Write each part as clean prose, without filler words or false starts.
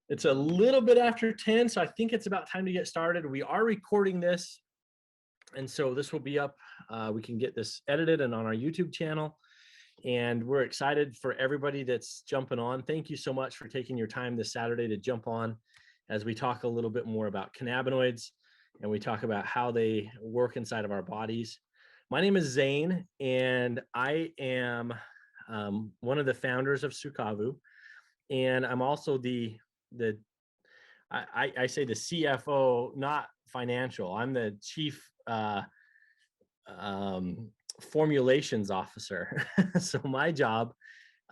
It's a little bit after 10, so I think it's about time to get started. We are recording this, and so this will be up. We can get this edited and on our YouTube channel. And we're excited for everybody that's jumping on. Thank you so much for taking your time this Saturday to jump on as we talk a little bit more about cannabinoids and we talk about how they work inside of our bodies. My name is Zane, and I am one of the founders of Sukavu, and I'm also the I say the CFO, not financial. I'm the chief formulations officer. So my job,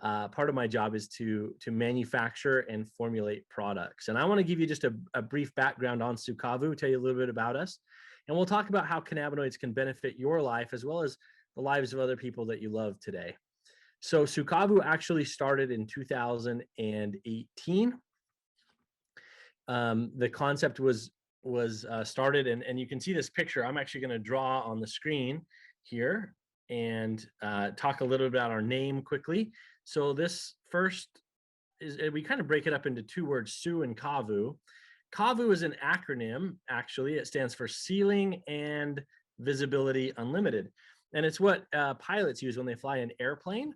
part of my job, is to manufacture and formulate products. And I want to give you just a brief background on Sukavu, tell you a little bit about us, and we'll talk about how cannabinoids can benefit your life as well as the lives of other people that you love today. So Sukavu actually started in 2018. The concept was started, and you can see this picture. I'm actually going to draw on the screen here and talk a little bit about our name quickly. So this first is, we kind of break it up into two words, Su and Kavu. Kavu is an acronym, actually. It stands for Sealing and Visibility Unlimited. And it's what pilots use when they fly an airplane.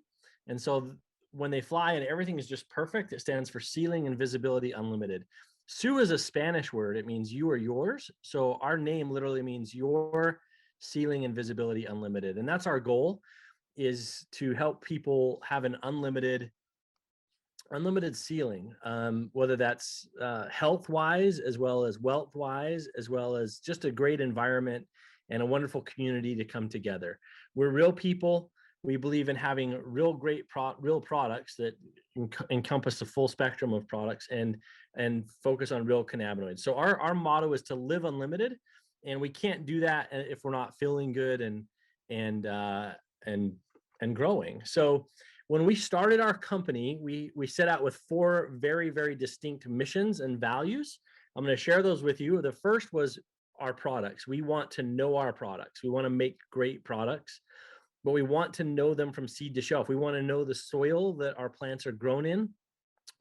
And so when they fly and everything is just perfect, it stands for Sealing and Visibility Unlimited. Su is a Spanish word. It means you or yours. So our name literally means your sealing and visibility unlimited. And that's our goal, is to help people have an unlimited sealing, whether that's health-wise, as well as wealth-wise, as well as just a great environment and a wonderful community to come together. We're real people. We believe in having real great real products that encompass the full spectrum of products and focus on real cannabinoids. So our motto is to live unlimited, and we can't do that if we're not feeling good and growing. So when we started our company, we set out with four very, very distinct missions and values. I'm going to share those with you. The first was our products. We want to know our products. We want to make great products, but we want to know them from seed to shelf. We want to know the soil that our plants are grown in.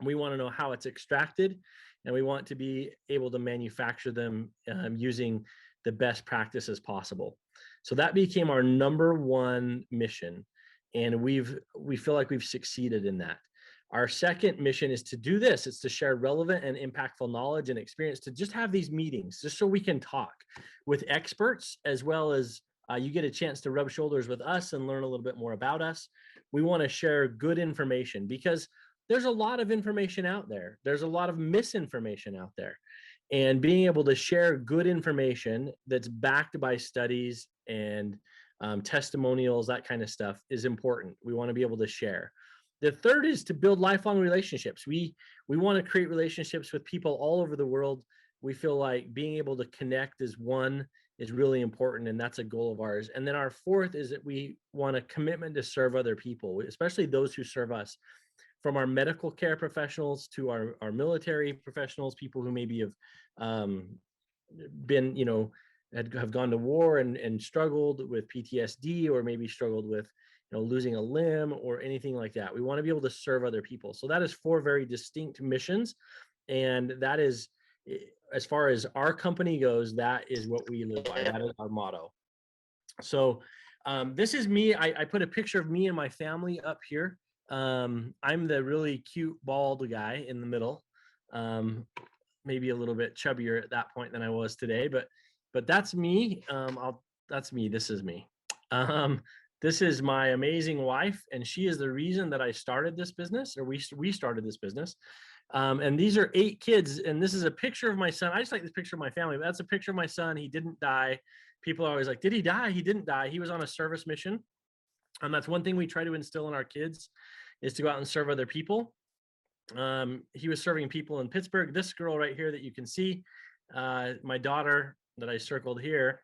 We want to know how it's extracted, and we want to be able to manufacture them using the best practices possible. So that became our number one mission, and we feel like we've succeeded in that. Our second mission is to do this. It's to share relevant and impactful knowledge and experience, to just have these meetings just so we can talk with experts, as well as you get a chance to rub shoulders with us and learn a little bit more about us. We want to share good information because there's a lot of information out there. There's a lot of misinformation out there. And being able to share good information that's backed by studies and testimonials, that kind of stuff, is important. We want to be able to share. The third is to build lifelong relationships. We want to create relationships with people all over the world. We feel like being able to connect as one is really important, and that's a goal of ours. And then our fourth is that we want a commitment to serve other people, especially those who serve us, from our medical care professionals to our military professionals, people who maybe have been, have gone to war and struggled with PTSD, or maybe struggled with losing a limb or anything like that. We want to be able to serve other people. So that is four very distinct missions, and that is, as far as our company goes, that is what we live by. That is our motto. So this is me. I put a picture of me and my family up here. I'm the really cute bald guy in the middle, maybe a little bit chubbier at that point than I was today, but that's me. That's me. This is me. This is my amazing wife, and she is the reason that I started this business, or we started this business. And these are 8 kids, and this is a picture of my son. I just like this picture of my family, but that's a picture of my son. He didn't die. People are always like, did he die? He didn't die. He was on a service mission. And that's one thing we try to instill in our kids, is to go out and serve other people. He was serving people in Pittsburgh. This girl right here that you can see, my daughter that I circled here,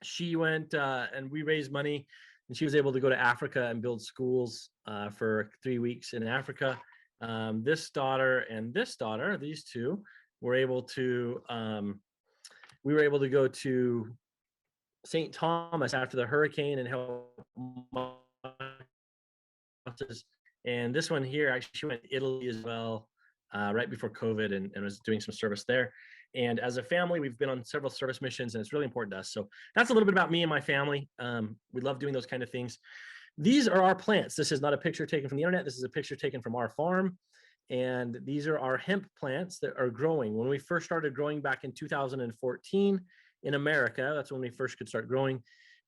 she went and we raised money, and she was able to go to Africa and build schools for 3 weeks in Africa. This daughter and this daughter, these two, were able to, we were able to go to St. Thomas after the hurricane and help. And this one here, actually, she went to Italy as well. right before COVID, and was doing some service there. And as a family, we've been on several service missions, and it's really important to us. So that's a little bit about me and my family. We love doing those kind of things. These are our plants. This is not a picture taken from the internet. This is a picture taken from our farm. And these are our hemp plants that are growing. When we first started growing back in 2014 in America, that's when we first could start growing.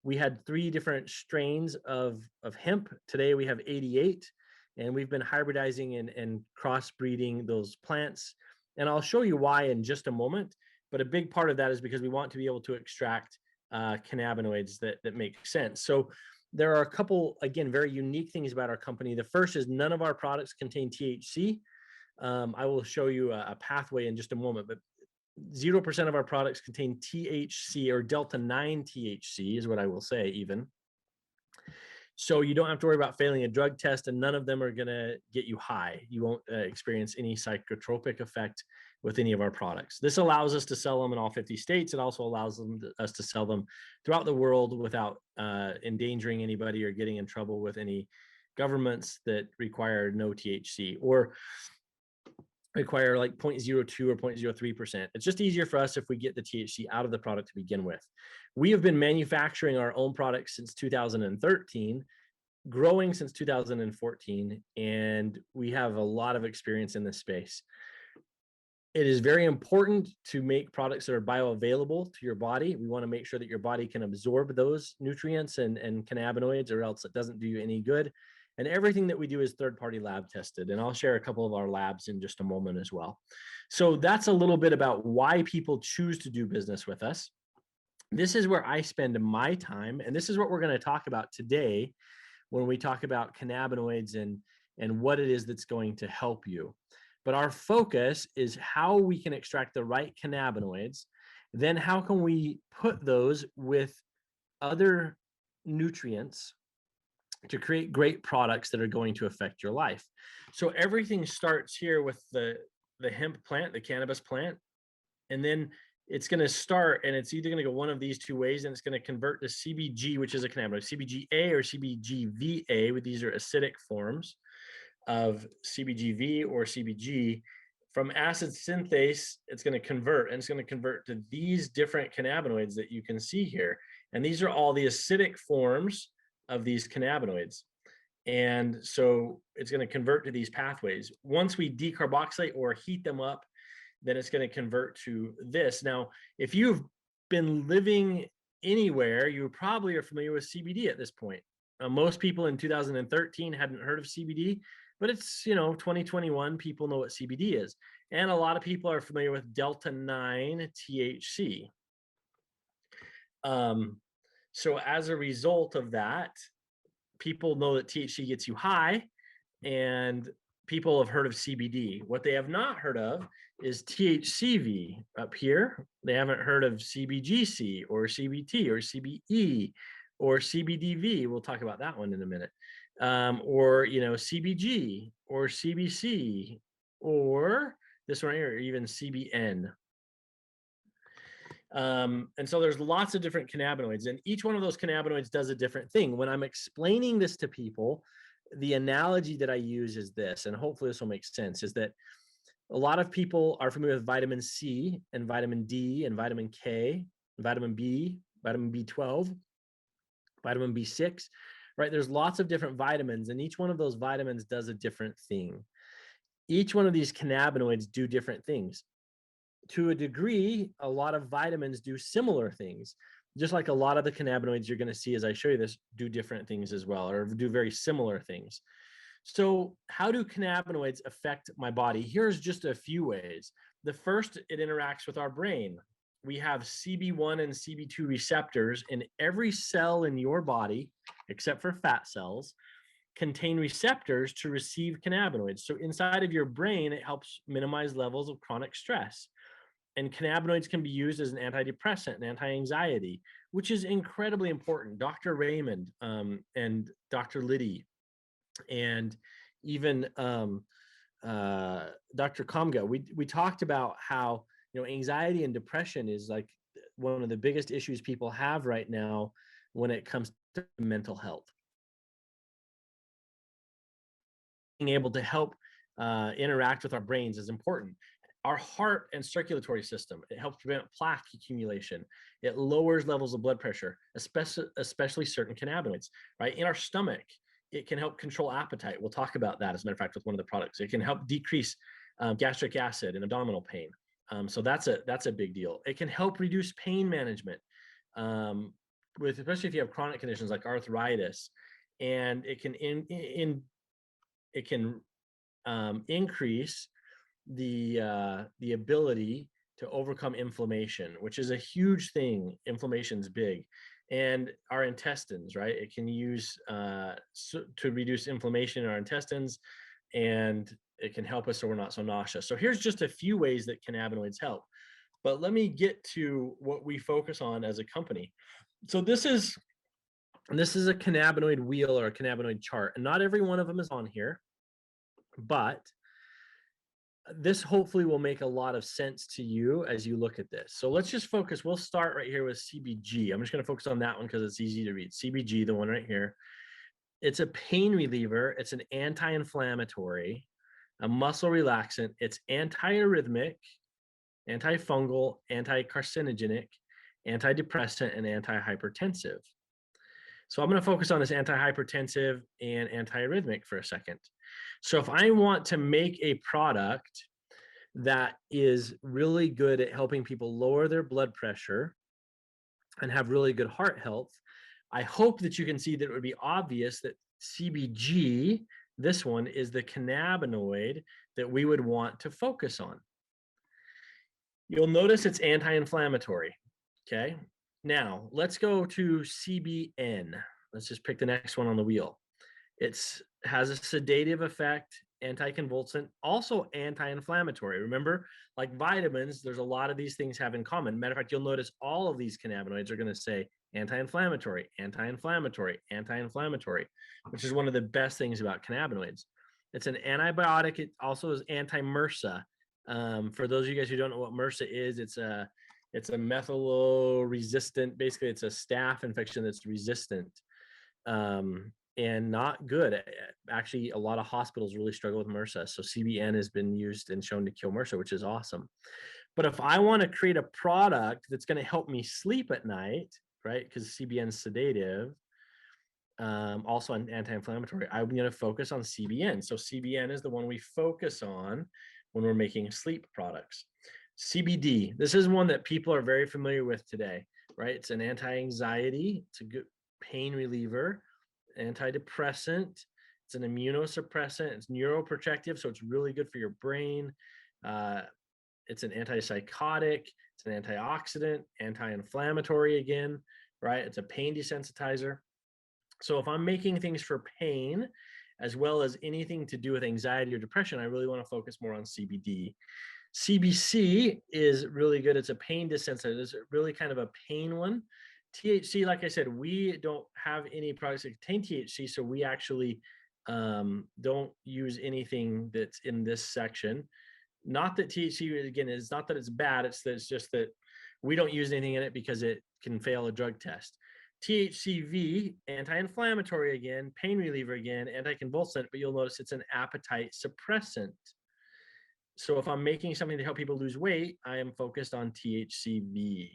We had 3 different strains of hemp. Today we have 88, and we've been hybridizing and crossbreeding those plants. And I'll show you why in just a moment. But a big part of that is because we want to be able to extract cannabinoids that make sense. So there are a couple, again, very unique things about our company. The first is none of our products contain THC. I will show you a pathway in just a moment, but 0% of our products contain THC, or Delta-9 THC is what I will say even. So you don't have to worry about failing a drug test, and none of them are going to get you high. You won't experience any psychotropic effect with any of our products. This allows us to sell them in all 50 states. It also allows us to sell them throughout the world without endangering anybody or getting in trouble with any governments that require no THC or require like 0.02 or 0.03%. It's just easier for us if we get the THC out of the product to begin with. We have been manufacturing our own products since 2013, growing since 2014, and we have a lot of experience in this space. It is very important to make products that are bioavailable to your body. We want to make sure that your body can absorb those nutrients and cannabinoids, or else it doesn't do you any good. And everything that we do is third-party lab tested. And I'll share a couple of our labs in just a moment as well. So that's a little bit about why people choose to do business with us. This is where I spend my time, and this is what we're going to talk about today when we talk about cannabinoids and what it is that's going to help you. But our focus is how we can extract the right cannabinoids. Then how can we put those with other nutrients to create great products that are going to affect your life. So everything starts here with the hemp plant, the cannabis plant, and then it's going to start, and it's either going to go one of these 2 ways, and it's going to convert to CBG, which is a cannabinoid, CBGA or CBGVA. These are acidic forms of CBGV or CBG. From acid synthase, it's going to convert, and it's going to convert to these different cannabinoids that you can see here. And these are all the acidic forms of these cannabinoids. And so it's going to convert to these pathways. Once we decarboxylate or heat them up, then it's going to convert to this. Now, if you've been living anywhere, you probably are familiar with CBD at this point. Most people in 2013 hadn't heard of CBD, but it's, 2021, people know what CBD is. And a lot of people are familiar with Delta-9 THC. So as a result of that, people know that THC gets you high, and people have heard of CBD. What they have not heard of is THCV up here. They haven't heard of CBGC or CBT or CBE or CBDV. We'll talk about that one in a minute. Or, CBG or CBC or this one here, or even CBN. And so there's lots of different cannabinoids, and each one of those cannabinoids does a different thing. When I'm explaining this to people, the analogy that I use is this, and hopefully this will make sense, is that a lot of people are familiar with vitamin C and vitamin D and vitamin K, vitamin B, vitamin B12, vitamin B6, right? There's lots of different vitamins, and each one of those vitamins does a different thing. Each one of these cannabinoids do different things. To a degree, a lot of vitamins do similar things, just like a lot of the cannabinoids you're going to see as I show you this do different things as well, or do very similar things. So how do cannabinoids affect my body? Here's just a few ways. The first, it interacts with our brain. We have CB1 and CB2 receptors in every cell in your body, except for fat cells, contain receptors to receive cannabinoids. So inside of your brain, it helps minimize levels of chronic stress. And cannabinoids can be used as an antidepressant and anti-anxiety, which is incredibly important. Dr. Raymond and Dr. Liddy and even Dr. Kamga, we talked about how anxiety and depression is like one of the biggest issues people have right now when it comes to mental health. Being able to help interact with our brains is important. Our heart and circulatory system, it helps prevent plaque accumulation. It lowers levels of blood pressure, especially certain cannabinoids, right? In our stomach, it can help control appetite. We'll talk about that, as a matter of fact, with one of the products. It can help decrease gastric acid and abdominal pain. So that's a big deal. It can help reduce pain management, especially if you have chronic conditions like arthritis, and it can increase the ability to overcome inflammation, which is a huge thing. Inflammation's big. And our intestines, right? It can use to reduce inflammation in our intestines, and it can help us so we're not so nauseous. So here's just a few ways that cannabinoids help. But let me get to what we focus on as a company. So this is a cannabinoid wheel or a cannabinoid chart, and not every one of them is on here, but this hopefully will make a lot of sense to you as you look at this. So let's just focus. We'll start right here with CBG. I'm just going to focus on that one because it's easy to read. CBG, the one right here. It's a pain reliever. It's an anti-inflammatory, a muscle relaxant. It's antiarrhythmic, antifungal, anti-carcinogenic, antidepressant, and antihypertensive. So I'm going to focus on this antihypertensive and antiarrhythmic for a second. So if I want to make a product that is really good at helping people lower their blood pressure and have really good heart health, I hope that you can see that it would be obvious that CBG, this one, is the cannabinoid that we would want to focus on. You'll notice it's anti-inflammatory, okay? Now, let's go to CBN. Let's just pick the next one on the wheel. It has a sedative effect, anticonvulsant, also anti-inflammatory. Remember, like vitamins, there's a lot of these things have in common. Matter of fact, you'll notice all of these cannabinoids are going to say anti-inflammatory, anti-inflammatory, anti-inflammatory, which is one of the best things about cannabinoids. It's an antibiotic. It also is anti-MRSA. For those of you guys who don't know what MRSA is, it's a methylo-resistant. Basically, it's a staph infection that's resistant. And not good. Actually, a lot of hospitals really struggle with MRSA. So CBN has been used and shown to kill MRSA, which is awesome. But if I want to create a product that's going to help me sleep at night, right? Because CBN is sedative, also an anti-inflammatory, I'm going to focus on CBN. So CBN is the one we focus on when we're making sleep products. CBD, this is one that people are very familiar with today, right? It's an anti-anxiety. It's a good pain reliever, antidepressant. It's an immunosuppressant. It's neuroprotective, so it's really good for your brain. It's an antipsychotic. It's an antioxidant, anti-inflammatory again, right? It's a pain desensitizer. So if I'm making things for pain, as well as anything to do with anxiety or depression, I really want to focus more on CBD. CBC is really good. It's a pain desensitizer. It's really kind of a pain one. THC, like I said, we don't have any products that contain THC, so we actually don't use anything that's in this section. Not that THC, again, is not that it's bad, it's just that we don't use anything in it because it can fail a drug test. THCV, anti-inflammatory again, pain reliever again, anticonvulsant, but you'll notice it's an appetite suppressant. So if I'm making something to help people lose weight, I am focused on THCV.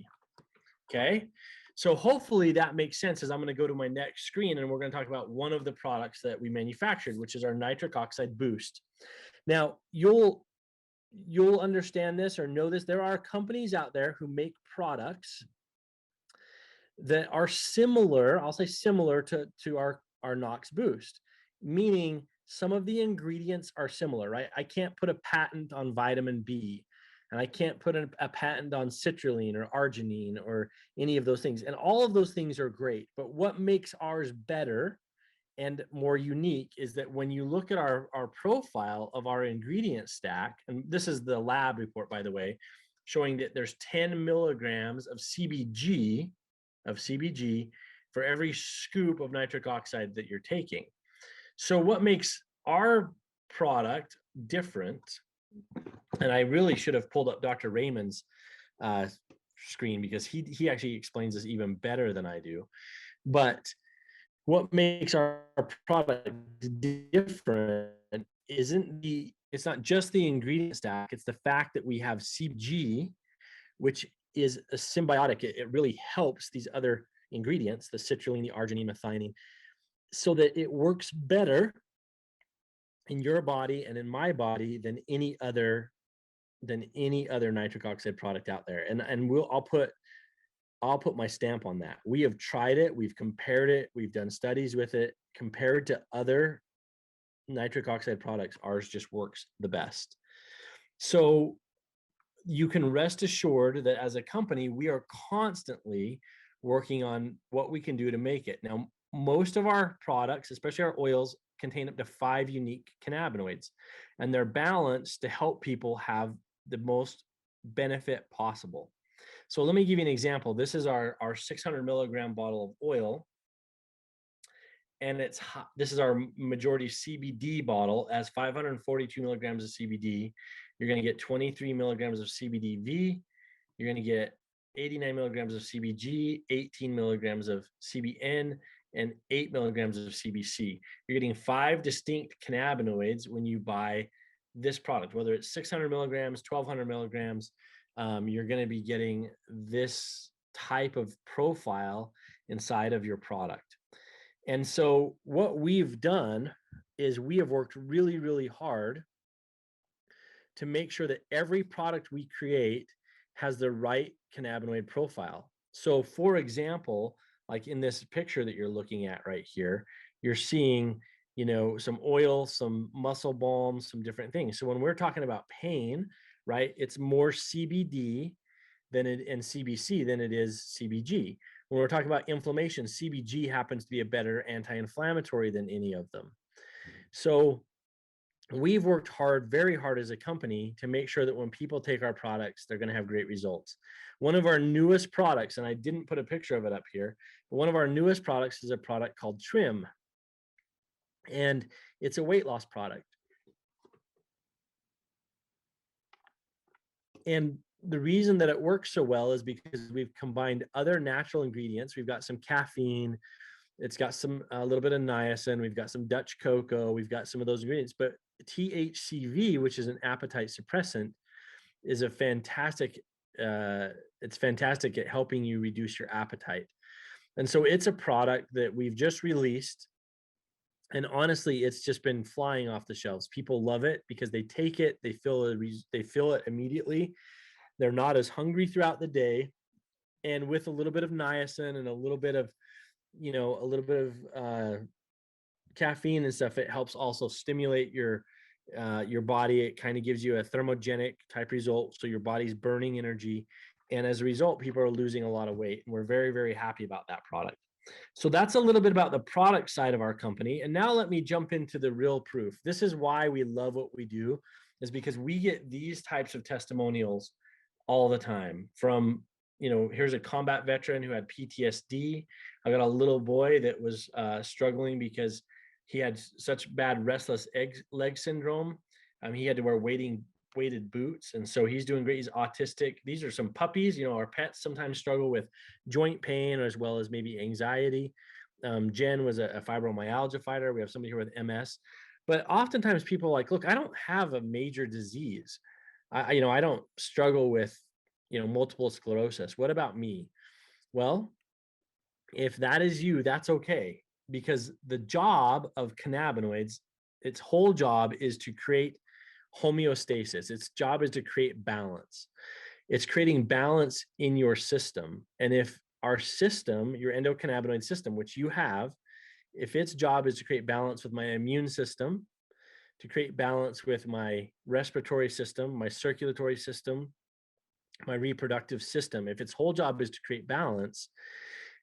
Okay, so hopefully that makes sense, as I'm going to go to my next screen and we're going to talk about one of the products that we manufactured, which is our nitric oxide boost. Now, you'll understand this or know this. There are companies out there who make products that are similar, I'll say similar to our Nox Boost, meaning some of the ingredients are similar, right? I can't put a patent on vitamin B, and I can't put a patent on citrulline or arginine or any of those things. And all of those things are great. But what makes ours better and more unique is that when you look at our profile of our ingredient stack, and this is the lab report, by the way, showing that there's 10 milligrams of CBG for every scoop of nitric oxide that you're taking. So what makes our product different, and I really should have pulled up Dr. Raymond's screen because he actually explains this even better than I do, but what makes our product different isn't the it's not just the ingredient stack, it's the fact that we have CBG, which is a symbiotic. It really helps these other ingredients, the citrulline, the arginine, methionine, so that it works better in your body and in my body than any other nitric oxide product out there. And I'll put my stamp on that. We have tried it, we've compared it, we've done studies with it. Compared to other nitric oxide products, ours just works the best. So you can rest assured that as a company, we are constantly working on what we can do to make it. Now, most of our products, especially our oils, contain up to 5 unique cannabinoids, and they're balanced to help people have the most benefit possible. So let me give you an example. This is our 600 milligram bottle of oil, and this is our majority CBD bottle, as 542 milligrams of CBD. You're going to get 23 milligrams of CBDV. You're going to get 89 milligrams of CBG, 18 milligrams of CBN, and 8 milligrams of CBC. You're getting 5 distinct cannabinoids when you buy this product, whether it's 600 milligrams, 1200 milligrams. You're going to be getting this type of profile inside of your product. And so what we've done is we have worked really, really hard to make sure that every product we create has the right cannabinoid profile. So for example, like in this picture that you're looking at right here, you're seeing, some oil, some muscle balms, some different things. So when we're talking about pain, right, it's more CBD and CBC than it is CBG. When we're talking about inflammation, CBG happens to be a better anti-inflammatory than any of them. So we've worked very hard as a company to make sure that when people take our products, they're going to have great results. One of our newest products, and I didn't put a picture of it up here, but one of our newest products is a product called Trim. And it's a weight loss product. And the reason that it works so well is because we've combined other natural ingredients. We've got some caffeine. It's got a little bit of niacin. We've got some Dutch cocoa. We've got some of those ingredients. But THCV, which is an appetite suppressant, is it's fantastic at helping you reduce your appetite. And so it's a product that we've just released. And honestly, it's just been flying off the shelves. People love it because they take it, they feel it immediately. They're not as hungry throughout the day. And with a little bit of niacin and a little bit of caffeine and stuff, it helps also stimulate your body. It kind of gives you a thermogenic type result. So your body's burning energy. And as a result, people are losing a lot of weight. And we're very, very happy about that product. So that's a little bit about the product side of our company. And now let me jump into the real proof. This is why we love what we do, is because we get these types of testimonials all the time from, here's a combat veteran who had PTSD. I got a little boy that was struggling because he had such bad restless leg syndrome. He had to wear weighted boots, and so he's doing great. He's autistic. These are some puppies. Our pets sometimes struggle with joint pain as well as maybe anxiety. Jen was a fibromyalgia fighter. We have somebody here with MS. But oftentimes people are like, look, I don't have a major disease. I don't struggle with multiple sclerosis. What about me? Well, if that is you, that's okay, because the job of cannabinoids, its whole job is to create homeostasis. Its job is to create balance. It's creating balance in your system. And if our system, your endocannabinoid system, which you have, if its job is to create balance with my immune system, to create balance with my respiratory system, my circulatory system, my reproductive system, if its whole job is to create balance,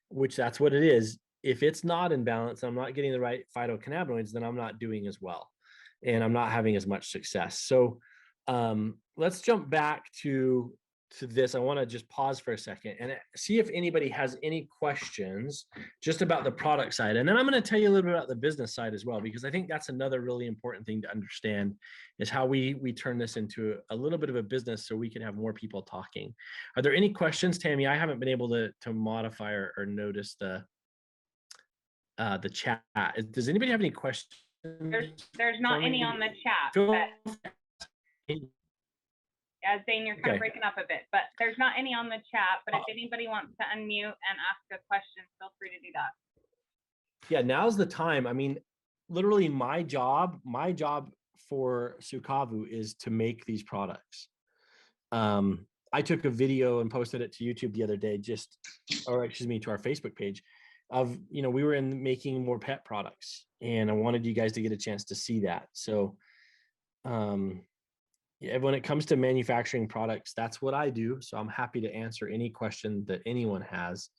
which that's what it is, if it's not in balance, I'm not getting the right phytocannabinoids, then I'm not doing as well. And I'm not having as much success. So let's jump back to this. I want to just pause for a second and see if anybody has any questions just about the product side. And then I'm going to tell you a little bit about the business side as well, because I think that's another really important thing to understand, is how we turn this into a little bit of a business so we can have more people talking. Are there any questions, Tammy? I haven't been able to modify or notice the chat. Does anybody have any questions? There's not any on the chat. Yeah, Zane, you're kind of breaking up a bit, but there's not any on the chat. But if anybody wants to unmute and ask a question, feel free to do that. Yeah, now's the time. I mean, literally my job for Sukavu is to make these products. I took a video and posted it to YouTube the other day, to our Facebook page of, we were making more pet products, and I wanted you guys to get a chance to see that. So, yeah, when it comes to manufacturing products, that's what I do. So I'm happy to answer any question that anyone has.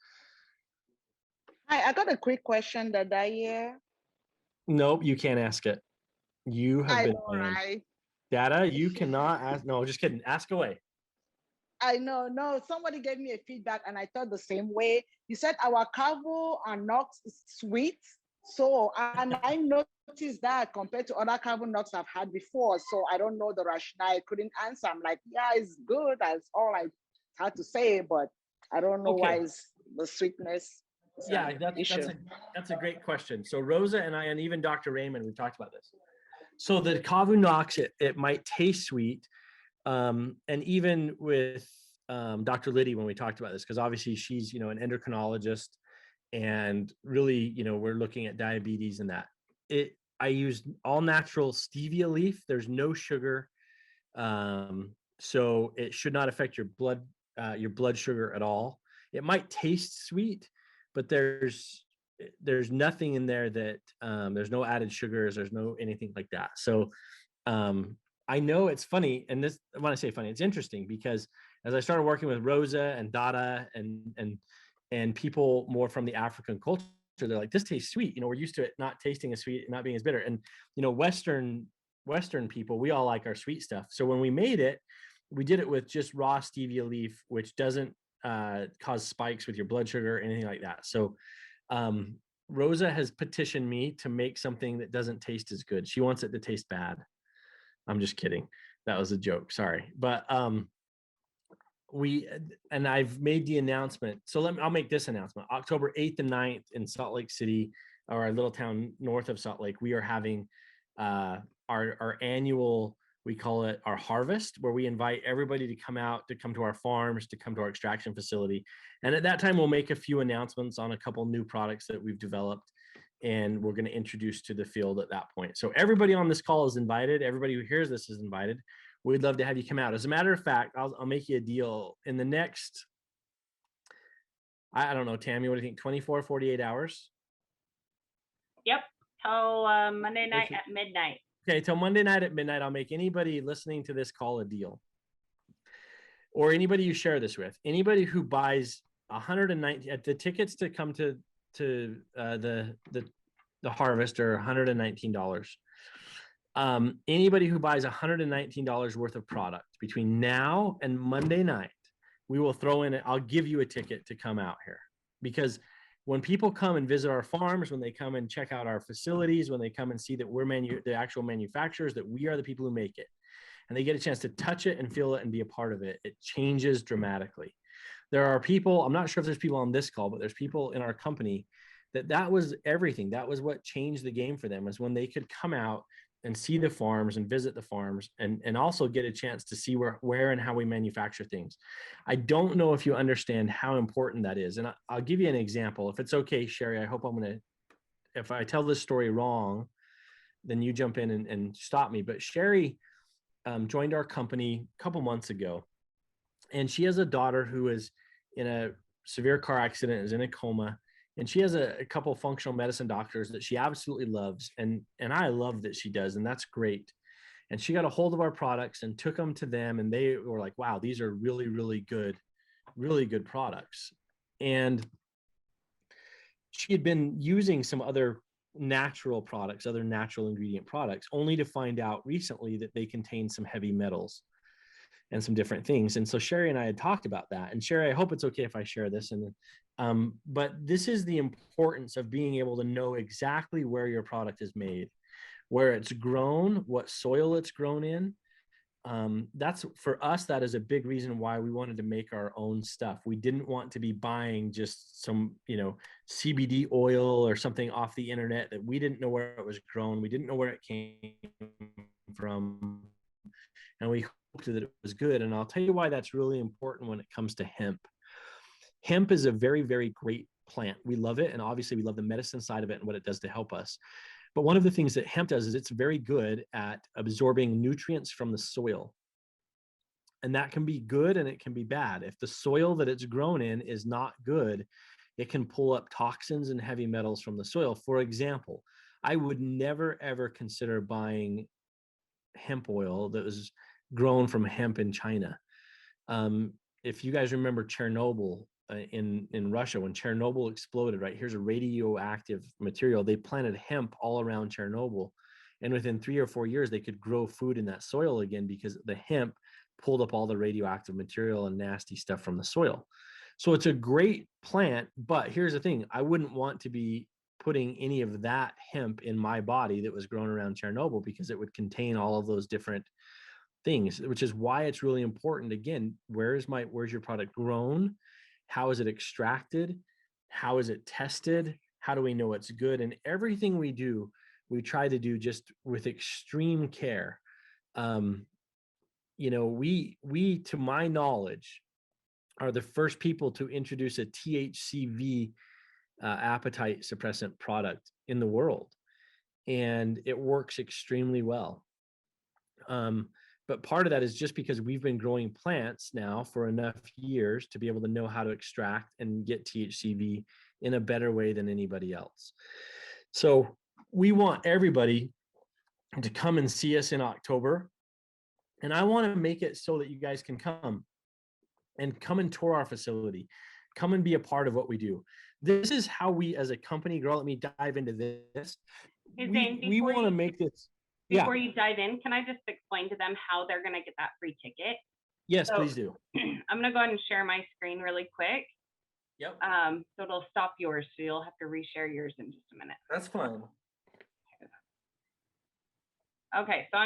Hi, I got a quick question, Dada. Nope, you can't ask it. You have been banned. Right? Data, you cannot ask. No, just kidding. Ask away. I know. No, somebody gave me a feedback and I thought the same way. You said our Cavo and Knox is sweet. So, and I noticed that compared to other Cavo Knox I've had before. So I don't know the rationale. I couldn't answer. I'm like, yeah, it's good. That's all I had to say, but I don't know why it's the sweetness. Yeah, that's a great question. So Rosa and I, and even Dr. Raymond, we talked about this. So the Kavu Knox, it might taste sweet. And even with Dr. Liddy, when we talked about this, because obviously she's, an endocrinologist, and really, we're looking at diabetes and that. I use all natural stevia leaf. There's no sugar. So it should not affect your blood sugar at all. It might taste sweet, but there's nothing in there that there's no added sugars, there's no anything like that. So I know it's funny, and this, when I say funny, it's interesting, because as I started working with Rosa and Dada and people more from the African culture, they're like, this tastes sweet. We're used to it not tasting as sweet, not being as bitter. And Western people, we all like our sweet stuff. So when we made it, we did it with just raw stevia leaf, which doesn't cause spikes with your blood sugar or anything like that. So Rosa has petitioned me to make something that doesn't taste as good. She wants it to taste bad. I'm just kidding. That was a joke. Sorry. But I've made the announcement. So I'll make this announcement. October 8th and 9th in Salt Lake City, or our little town north of Salt Lake, we are having our annual, we call it our harvest, where we invite everybody to come to our farms, to come to our extraction facility. And at that time, we'll make a few announcements on a couple new products that we've developed, and we're going to introduce to the field at that point. So everybody on this call is invited. Everybody who hears this is invited. We'd love to have you come out. As a matter of fact, I'll make you a deal in the next, I don't know, Tammy, what do you think? 24, 48 hours? Yep. Till Monday night at midnight. Okay, till Monday night at midnight, I'll make anybody listening to this call a deal. Or anybody you share this with. Anybody who buys 190 at the tickets to come to the harvest are $119. Anybody who buys $119 worth of product between now and Monday night, we will throw in I'll give you a ticket to come out here. Because when people come and visit our farms, when they come and check out our facilities, when they come and see that we're the actual manufacturers, that we are the people who make it, and they get a chance to touch it and feel it and be a part of it, it changes dramatically. There are people, I'm not sure if there's people on this call, but there's people in our company that was everything. That was what changed the game for them, is when they could come out and see the farms and visit the farms, and also get a chance to see where and how we manufacture things. I don't know if you understand how important that is. And I'll give you an example. If it's okay, Sherry, I hope if I tell this story wrong, then you jump in and stop me. But Sherry joined our company a couple months ago, and she has a daughter who is in a severe car accident, is in a coma. And she has a couple of functional medicine doctors that she absolutely loves. And I love that she does. And that's great. And she got a hold of our products and took them to them. And they were like, wow, these are really, really good products. And she had been using some other natural products, other natural ingredient products, only to find out recently that they contain some heavy metals and some different things. And so Sherry and I had talked about that. And Sherry, I hope it's okay if I share this. But this is the importance of being able to know exactly where your product is made, where it's grown, what soil it's grown in. That's, for us, that is a big reason why we wanted to make our own stuff. We didn't want to be buying just some, CBD oil or something off the internet that we didn't know where it was grown. We didn't know where it came from. and we hoped that it was good. And I'll tell you why that's really important when it comes to hemp. Hemp is a very, very great plant. We love it. And obviously we love the medicine side of it and what it does to help us. But one of the things that hemp does is it's very good at absorbing nutrients from the soil. And that can be good and it can be bad. If the soil that it's grown in is not good, it can pull up toxins and heavy metals from the soil. For example, I would never, ever consider buying hemp oil that was grown from hemp in China. If you guys remember Chernobyl in Russia, when Chernobyl exploded, right, here's a radioactive material. They planted hemp all around Chernobyl. And within 3 or 4 years, they could grow food in that soil again because the hemp pulled up all the radioactive material and nasty stuff from the soil. So it's a great plant, but here's the thing. I wouldn't want to be putting any of that hemp in my body that was grown around Chernobyl because it would contain all of those different things, which is why it's really important. Again, where's your product grown? How is it extracted? How is it tested? How do we know it's good? And everything we do, we try to do just with extreme care. We, to my knowledge, are the first people to introduce a THCV appetite suppressant product in the world. And it works extremely well. But part of that is just because we've been growing plants now for enough years to be able to know how to extract and get THCV in a better way than anybody else. So we want everybody to come and see us in October. And I want to make it so that you guys can come and tour our facility, come and be a part of what we do. This is how we as a company grow. Let me dive into this. We want to make this. Before you dive in, can I just explain to them how they're going to get that free ticket? Yes, please do. I'm going to go ahead and share my screen really quick. Yep. So it'll stop yours. So you'll have to reshare yours in just a minute. That's fine. Okay, so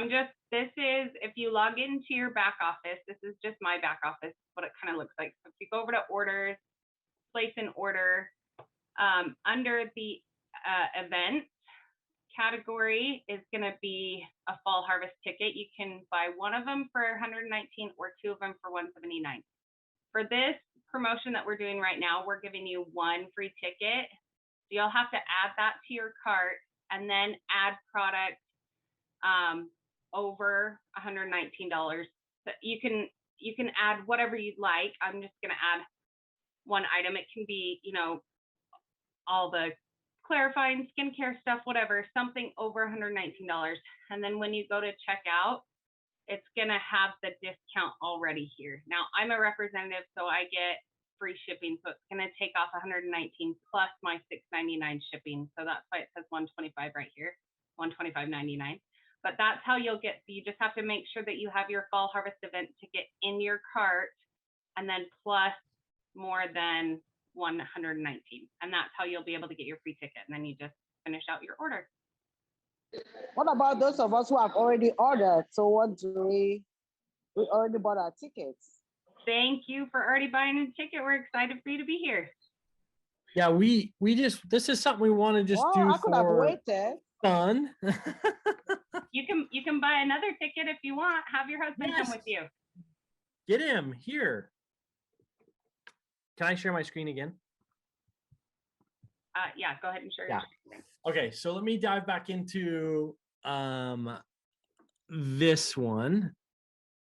this is, if you log into your back office, this is just my back office, what it kind of looks like. So if you go over to orders, place an order, under the event category is going to be a fall harvest ticket. You can buy one of them for $119 or two of them for $179. For this promotion that we're doing right now, we're giving you one free ticket. So you'll have to add that to your cart and then add product over $119. So you can add whatever you'd like. I'm just going to add one item. It can be, all the clarifying skincare stuff, whatever, something over $119. And then when you go to checkout, it's going to have the discount already here. Now I'm a representative, so I get free shipping. So it's going to take off $119 plus my $6.99 shipping. So that's why it says $125 right here, $125.99. But that's how you just have to make sure that you have your fall harvest event ticket in your cart and then plus more than $119. And that's how you'll be able to get your free ticket. And then you just finish out your order. What about those of us who have already ordered? So what do we already bought our tickets? Thank you for already buying a ticket. We're excited for you to be here. Yeah, this is something we want to just do I could have for waited. fun. You can buy another ticket if you want. Have your husband come with you. Get him here. Can I share my screen again? Yeah, go ahead and share. Yeah. Okay, so let me dive back into this one.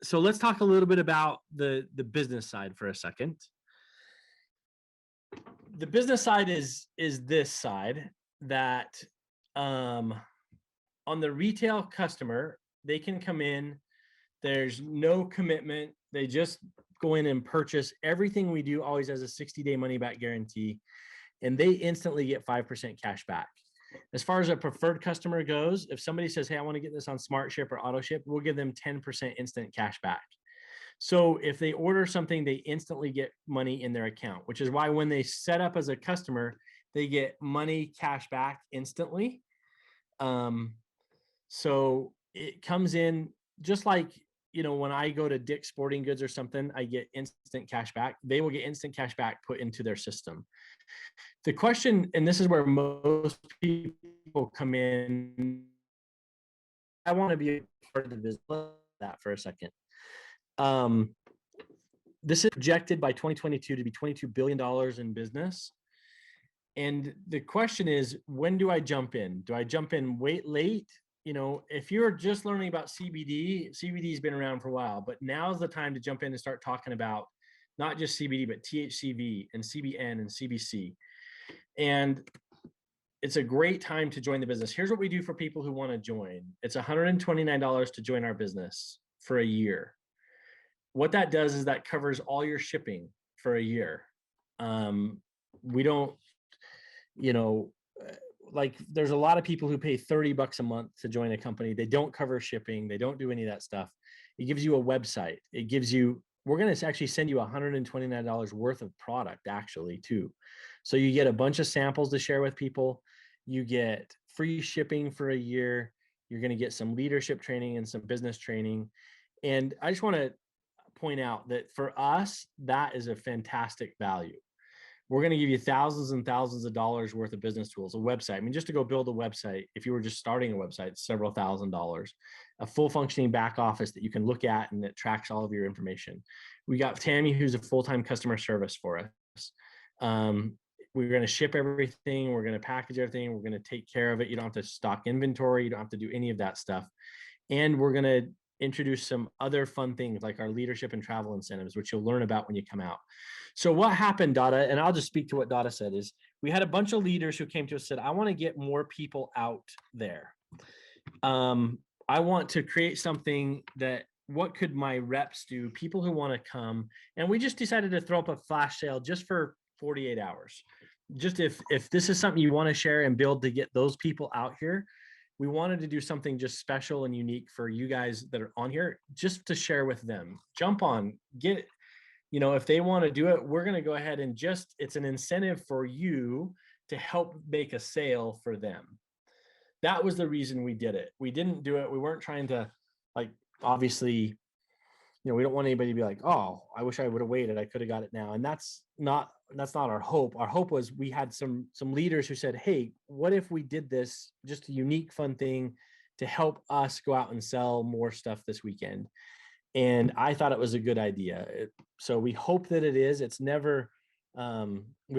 So let's talk a little bit about the business side for a second. The business side is this side that on the retail customer, they can come in. There's no commitment. They just go in and purchase. Everything we do always has a 60-day money-back guarantee, and they instantly get 5% cash back. As far as a preferred customer goes, if somebody says, hey, I want to get this on Smart Ship or Auto Ship, we'll give them 10% instant cash back. So if they order something, they instantly get money in their account, which is why when they set up as a customer, they get money cash back instantly. So it comes in just like, when I go to Dick's Sporting Goods or something, I get instant cash back. They will get instant cash back put into their system. The question, and this is where most people come in, I want to be a part of the business. That for a second. This is projected by 2022 to be $22 billion in business. And the question is, when do I jump in? Do I jump in late? You know, if you're just learning about CBD, CBD's been around for a while, but now's the time to jump in and start talking about not just CBD, but THCV and CBN and CBC. And it's a great time to join the business. Here's what we do for people who want to join. It's $129 to join our business for a year. What that does is that covers all your shipping for a year. We don't, you know, like there's a lot of people who pay $30 a month to join a company. They don't cover shipping. They don't do any of that stuff. It gives you a website. It gives you, we're going to actually send you $129 worth of product actually too. So you get a bunch of samples to share with people. You get free shipping for a year. You're going to get some leadership training and some business training. And I just want to point out that for us, that is a fantastic value. We're going to give you thousands and thousands of dollars worth of business tools, a website. I mean, just to go build a website, if you were just starting a website, several $1,000s, a full functioning back office that you can look at and that tracks all of your information. We got Tammy, who's a full-time customer service for us. We're going to ship everything. We're going to package everything. We're going to take care of it. You don't have to stock inventory. You don't have to do any of that stuff. And we're going to introduce some other fun things like our leadership and travel incentives, which you'll learn about when you come out. So what happened, Dada, and I'll just speak to what Dada said, is we had a bunch of leaders who came to us and said, I want to get more people out there. I want to create something that, what could my reps do? People who want to come. And we just decided to throw up a flash sale just for 48 hours. Just if this is something you want to share and build to get those people out here, we wanted to do something just special and unique for you guys that are on here, just to share with them. Jump on, get, you know, if they want to do it, we're going to go ahead and just, it's an incentive for you to help make a sale for them. That was the reason we did it. We didn't do it. We weren't trying to, like, obviously, you know, we don't want anybody to be like, oh, I wish I would have waited. I could have got it now. And that's not our hope. Our hope was we had some leaders who said, hey, what if we did this, just a unique, fun thing to help us go out and sell more stuff this weekend. And I thought it was a good idea. So we hope that it is. It's never, we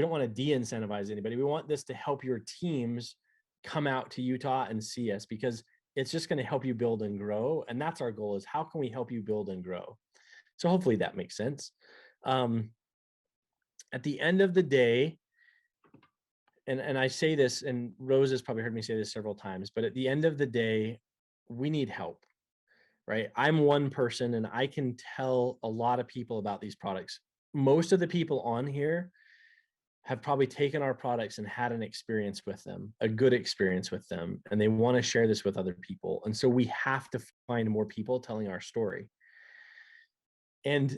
don't want to de-incentivize anybody. We want this to help your teams come out to Utah and see us, because it's just going to help you build and grow. And that's our goal, is how can we help you build and grow? So hopefully that makes sense. At the end of the day, and I say this, and Rose has probably heard me say this several times, but at the end of the day, we need help, right? I'm one person and I can tell a lot of people about these products. Most of the people on here have probably taken our products and had an experience with them, a good experience with them, and they want to share this with other people. And so we have to find more people telling our story. And,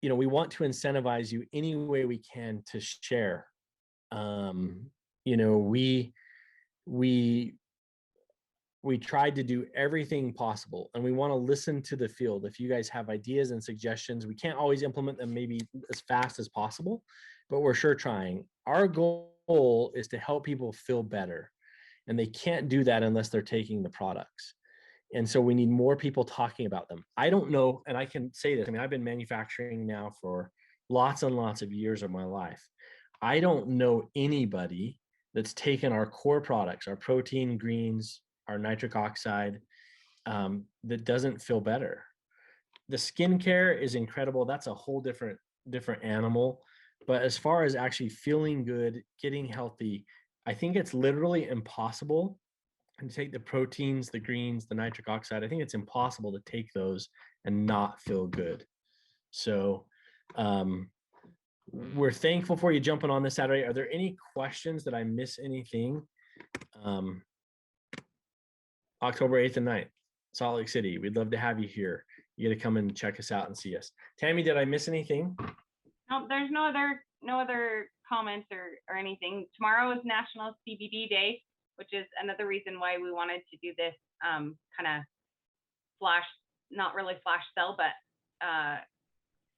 you know, we want to incentivize you any way we can to share. You know, we tried to do everything possible, and we want to listen to the field. If you guys have ideas and suggestions, we can't always implement them maybe as fast as possible, but we're sure trying. Our goal is to help people feel better, and they can't do that unless they're taking the products. And so we need more people talking about them. I don't know, and I can say this, I mean, I've been manufacturing now for lots and lots of years of my life. I don't know anybody that's taken our core products, our protein greens, our nitric oxide, that doesn't feel better. The skincare is incredible. That's a whole different animal. But as far as actually feeling good, getting healthy, I think it's literally impossible. And take the proteins, the greens, the nitric oxide, I think it's impossible to take those and not feel good. So we're thankful for you jumping on this Saturday. Are there any questions? Did I miss anything? October 8th and 9th, Salt Lake City. We'd love to have you here. You got to come and check us out and see us. Tammy, did I miss anything? No, there's no other comments or anything. Tomorrow is National CBD Day, which is another reason why we wanted to do this kind of flash, not really flash sale, but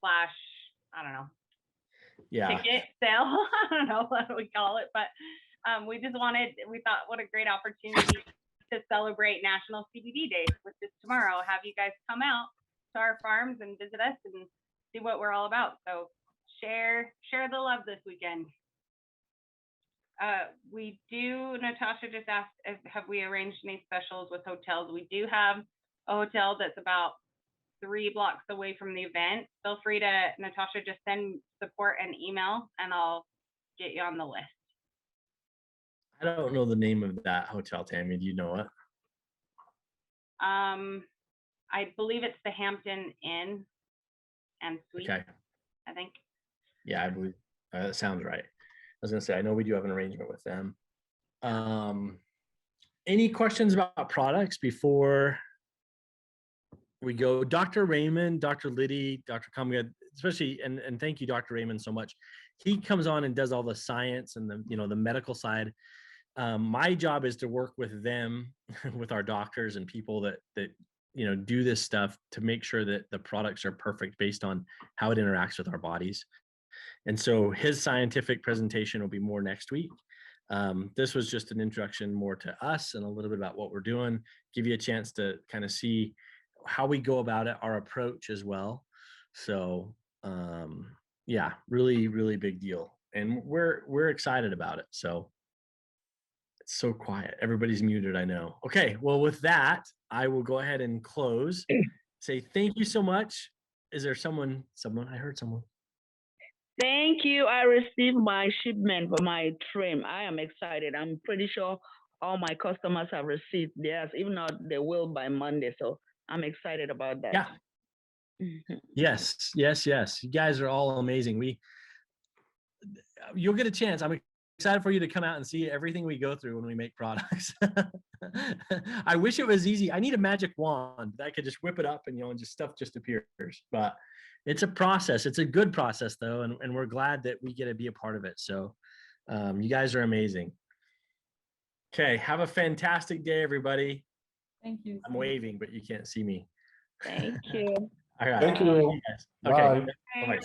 flash, I don't know. Yeah. Ticket sale. I don't know what we call it, but we thought what a great opportunity to celebrate National CBD Day, which is tomorrow. Have you guys come out to our farms and visit us and see what we're all about. So share the love this weekend. We do, Natasha just asked if have we arranged any specials with hotels. We do have a hotel that's about 3 blocks away from the event. Feel free to, Natasha, just send support an email and I'll get you on the list. I don't know the name of that hotel, Tammy. Do you know it? I believe it's the Hampton Inn and Suites, Okay. I think. Yeah, I believe that sounds right. I was gonna say, I know we do have an arrangement with them. Any questions about products before we go? Dr. Raymond, Dr. Liddy, Dr. Kamiga, especially, and thank you, Dr. Raymond, so much. He comes on and does all the science and the, the medical side. My job is to work with them, with our doctors and people that do this stuff to make sure that the products are perfect based on how it interacts with our bodies. And so his scientific presentation will be more next week. This was just an introduction more to us and a little bit about what we're doing, give you a chance to kind of see how we go about it, our approach as well. So yeah, really, really big deal. And we're excited about it. So it's so quiet. Everybody's muted, I know. Okay, well, with that, I will go ahead and close. Say thank you so much. Is there someone? I heard someone. Thank you. I received my shipment for my trim. I am excited. I'm pretty sure all my customers have received theirs. If not, they will by Monday. So I'm excited about that. Yeah. Yes. You guys are all amazing. You'll get a chance. I'm excited for you to come out and see everything we go through when we make products. I wish it was easy. I need a magic wand that I could just whip it up and just stuff just appears. But it's a process. It's a good process though, and we're glad that we get to be a part of it. So you guys are amazing. Okay, have a fantastic day, everybody. Thank you. I'm waving, but you can't see me. Thank you. All right. Thank you. Okay. Bye. Bye.